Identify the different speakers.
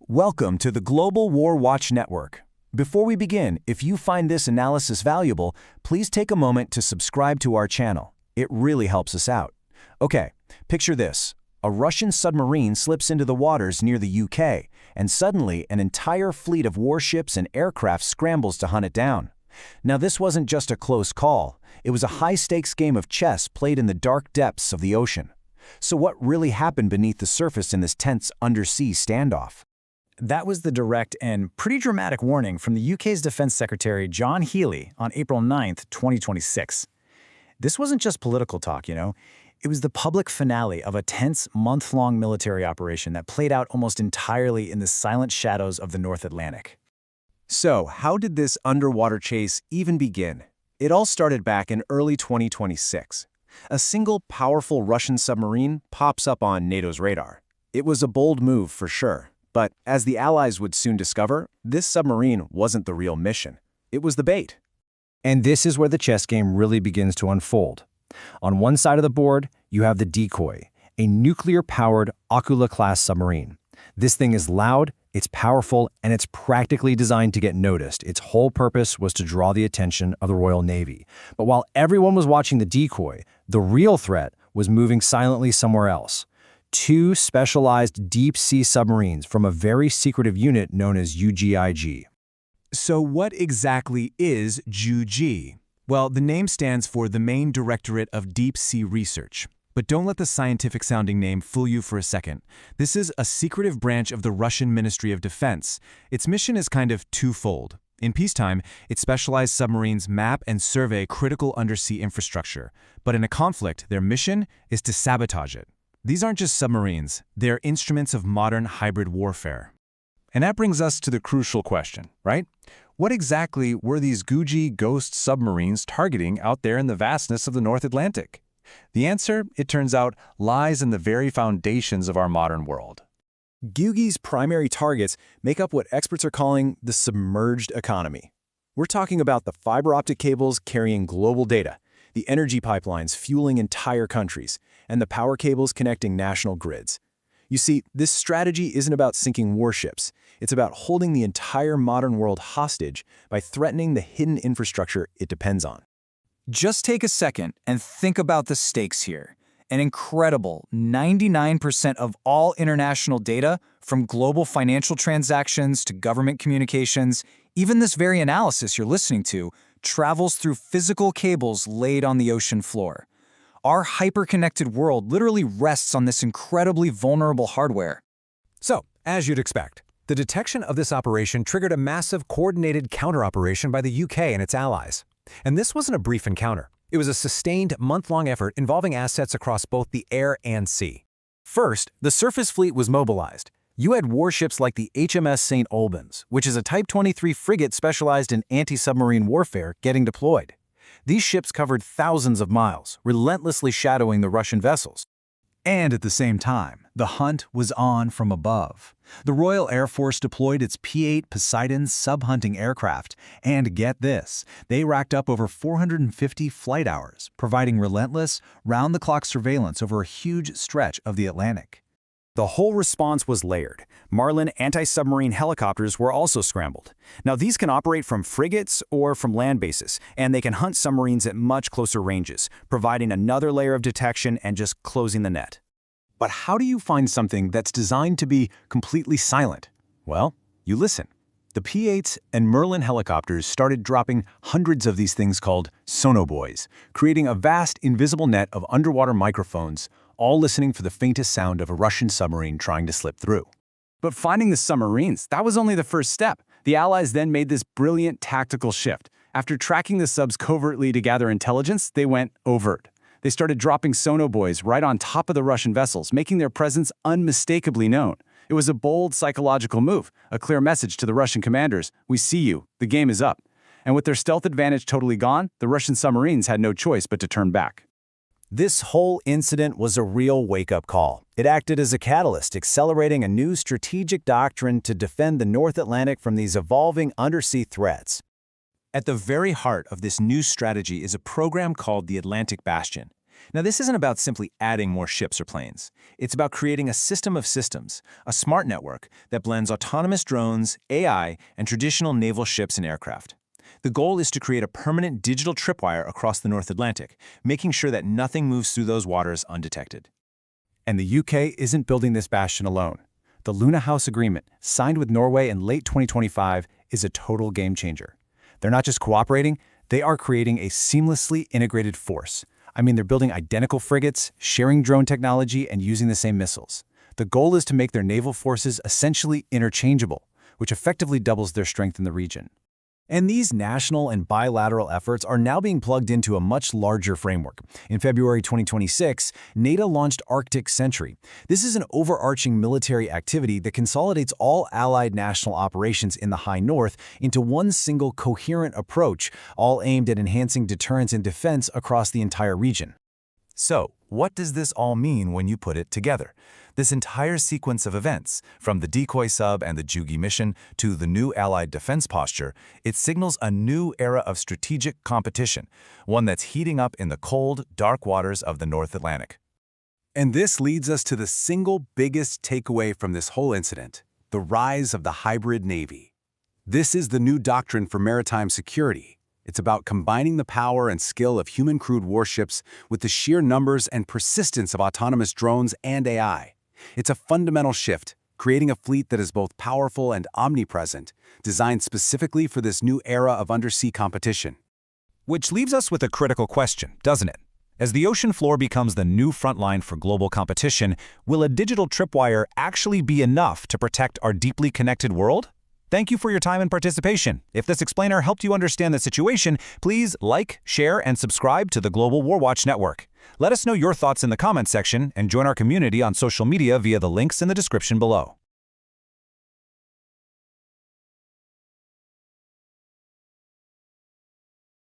Speaker 1: Welcome to the Global WarWatch Network. Before we begin, if you find this analysis valuable, please take a moment to subscribe to our channel. It really helps us out. Okay, picture this. A Russian submarine slips into the waters near the UK, and suddenly an entire fleet of warships and aircraft scrambles to hunt it down. Now, this wasn't just a close call. It was a high-stakes game of chess played in the dark depths of the ocean. So what really happened beneath the surface in this tense undersea standoff?
Speaker 2: That was the direct and pretty dramatic warning from the UK's Defense Secretary John Healey on April 9, 2026. This wasn't just political talk, It was the public finale of a tense, month-long military operation that played out almost entirely in the silent shadows of the North Atlantic.
Speaker 1: So, how did this underwater chase even begin? It all started back in early 2026. A single powerful Russian submarine pops up on NATO's radar. It was a bold move for sure. But as the Allies would soon discover, this submarine wasn't the real mission. It was the bait.
Speaker 2: And this is where the chess game really begins to unfold. On one side of the board, you have the decoy, a nuclear-powered Akula-class submarine. This thing is loud, it's powerful, and it's practically designed to get noticed. Its whole purpose was to draw the attention of the Royal Navy. But while everyone was watching the decoy, the real threat was moving silently somewhere else. Two specialized deep-sea submarines from a very secretive unit known as UGIG.
Speaker 1: So what exactly is UGIG? Well, the name stands for the Main Directorate of Deep Sea Research. But don't let the scientific-sounding name fool you for a second. This is a secretive branch of the Russian Ministry of Defense. Its mission is kind of twofold. In peacetime, its specialized submarines map and survey critical undersea infrastructure. But in a conflict, their mission is to sabotage it. These aren't just submarines, they're instruments of modern hybrid warfare. And that brings us to the crucial question, right? What exactly were these UGIG ghost submarines targeting out there in the vastness of the North Atlantic? The answer, it turns out, lies in the very foundations of our modern world.
Speaker 2: UGIG's primary targets make up what experts are calling the submerged economy. We're talking about the fiber-optic cables carrying global data, the energy pipelines fueling entire countries, and the power cables connecting national grids. You see, this strategy isn't about sinking warships. It's about holding the entire modern world hostage by threatening the hidden infrastructure it depends on.
Speaker 3: Just take a second and think about the stakes here. An incredible 99% of all international data, from global financial transactions to government communications, even this very analysis you're listening to, travels through physical cables laid on the ocean floor. Our hyper-connected world literally rests on this incredibly vulnerable hardware.
Speaker 4: So, as you'd expect, the detection of this operation triggered a massive coordinated counter-operation by the UK and its allies. And this wasn't a brief encounter. It was a sustained, month-long effort involving assets across both the air and sea.
Speaker 2: First, the surface fleet was mobilized. You had warships like the HMS St. Albans, which is a Type 23 frigate specialized in anti-submarine warfare, getting deployed. These ships covered thousands of miles, relentlessly shadowing the Russian vessels.
Speaker 1: And at the same time, the hunt was on from above. The Royal Air Force deployed its P-8 Poseidon sub-hunting aircraft, and get this, they racked up over 450 flight hours, providing relentless, round-the-clock surveillance over a huge stretch of the Atlantic.
Speaker 2: The whole response was layered. Marlin anti-submarine helicopters were also scrambled. Now, these can operate from frigates or from land bases, and they can hunt submarines at much closer ranges, providing another layer of detection and just closing the net.
Speaker 1: But how do you find something that's designed to be completely silent? Well, you listen. The P-8s and Merlin helicopters started dropping hundreds of these things called Sonobuoys, creating a vast invisible net of underwater microphones, all listening for the faintest sound of a Russian submarine trying to slip through. But finding the submarines, that was only the first step. The Allies then made this brilliant tactical shift. After tracking the subs covertly to gather intelligence, they went overt. They started dropping Sonobuoys right on top of the Russian vessels, making their presence unmistakably known. It was a bold psychological move, a clear message to the Russian commanders: we see you, the game is up. And with their stealth advantage totally gone, the Russian submarines had no choice but to turn back.
Speaker 2: This whole incident was a real wake-up call. It acted as a catalyst, accelerating a new strategic doctrine to defend the North Atlantic from these evolving undersea threats.
Speaker 1: At the very heart of this new strategy is a program called the Atlantic Bastion. Now, this isn't about simply adding more ships or planes. It's about creating a system of systems, a smart network that blends autonomous drones, AI, and traditional naval ships and aircraft. The goal is to create a permanent digital tripwire across the North Atlantic, making sure that nothing moves through those waters undetected.
Speaker 2: And the UK isn't building this bastion alone. The Luna House Agreement, signed with Norway in late 2025, is a total game changer. They're not just cooperating, they are creating a seamlessly integrated force. I mean, they're building identical frigates, sharing drone technology, and using the same missiles. The goal is to make their naval forces essentially interchangeable, which effectively doubles their strength in the region. And these national and bilateral efforts are now being plugged into a much larger framework. In February 2026, NATO launched Arctic Sentry. This is an overarching military activity that consolidates all allied national operations in the High North into one single coherent approach, all aimed at enhancing deterrence and defense across the entire region.
Speaker 1: So, what does this all mean when you put it together? This entire sequence of events, from the decoy sub and the Jugi mission to the new Allied defense posture, it signals a new era of strategic competition, one that's heating up in the cold, dark waters of the North Atlantic. And this leads us to the single biggest takeaway from this whole incident: the rise of the hybrid navy. This is the new doctrine for maritime security. It's about combining the power and skill of human-crewed warships with the sheer numbers and persistence of autonomous drones and AI. It's a fundamental shift, creating a fleet that is both powerful and omnipresent, designed specifically for this new era of undersea competition.
Speaker 4: Which leaves us with a critical question, doesn't it? As the ocean floor becomes the new front line for global competition, will a digital tripwire actually be enough to protect our deeply connected world? Thank you for your time and participation. If this explainer helped you understand the situation, please like, share, and subscribe to the Global WarWatch Network. Let us know your thoughts in the comments section and join our community on social media via the links in the description below.